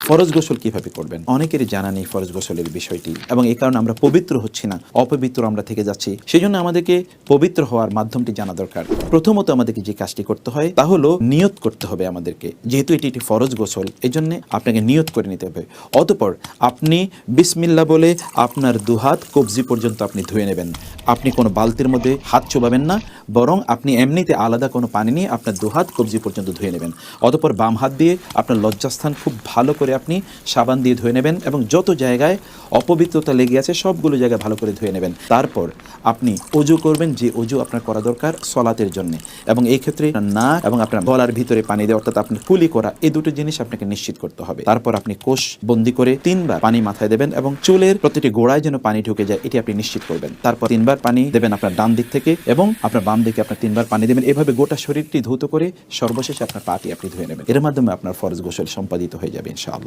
ফরজ গোসল কিভাবে করবেন? অনেকেরই জানা নেই ফরজ গোসলের বিষয়টি, এবং এই কারণে আমরা পবিত্র হচ্ছি না, অপবিত্র আমরা থেকে যাচ্ছি। সেই জন্য আমাদেরকে পবিত্র হওয়ার মাধ্যমটি জানা দরকার। প্রথমত আমাদেরকে যে কাজটি করতে হয় তা হলো নিয়ত করতে হবে আমাদেরকে। যেহেতু এটি একটি ফরজ গোসল, এই জন্য আপনাকে নিয়ত করে নিতে হবে। অতঃপর আপনি বিসমিল্লাহ বলে আপনার দুহাত কবজি পর্যন্ত আপনি ধুয়ে নেবেন। আপনি কোনো বালতির মধ্যে হাত চোবাবেন না, বরং আপনি এমনিতে আলাদা কোনো পানি নিয়ে আপনার দুহাত কবজি পর্যন্ত ধুয়ে নেবেন। অতঃপর বাম হাত দিয়ে আপনার লজ্জাস্থান খুব ভালো করে আপনি সাবান দিয়ে ধুয়ে নেবেন, এবং যত জায়গায় অপবিত্রতা লেগে আছে সবগুলো জায়গায় ভালো করে ধুয়ে নেবেন। তারপর আপনি অজু করবেন, যে অজু আপনার করা দরকার সলাতের জন্য, এবং এই ক্ষেত্রে নাক এবং আপনার গলার ভিতরে পানি দেওয়া, অর্থাৎ আপনার কুলি করা, এই দুটো জিনিস আপনাকে নিশ্চিত করতে হবে। তারপর আপনি কোষ বন্দি করে 3 বার পানি মাথায় দেবেন, এবং চুলের প্রতিটি গোড়ায় যেন পানি ঢুকে যায় এটি আপনি নিশ্চিত করবেন। তারপর 3 বার পানি দেবেন আপনার ডান দিক থেকে, এবং আপনার বাম দিকে আপনার 3 বার পানি দেবেন। এভাবে গোটা শরীরটি ধৌত করে সর্বশেষে আপনার পাটি আপনি ধুয়ে নেবেন। এর মাধ্যমে আপনার ফরজ গোসল সম্পাদিত হয়ে যাবে ইনশাআল্লাহ।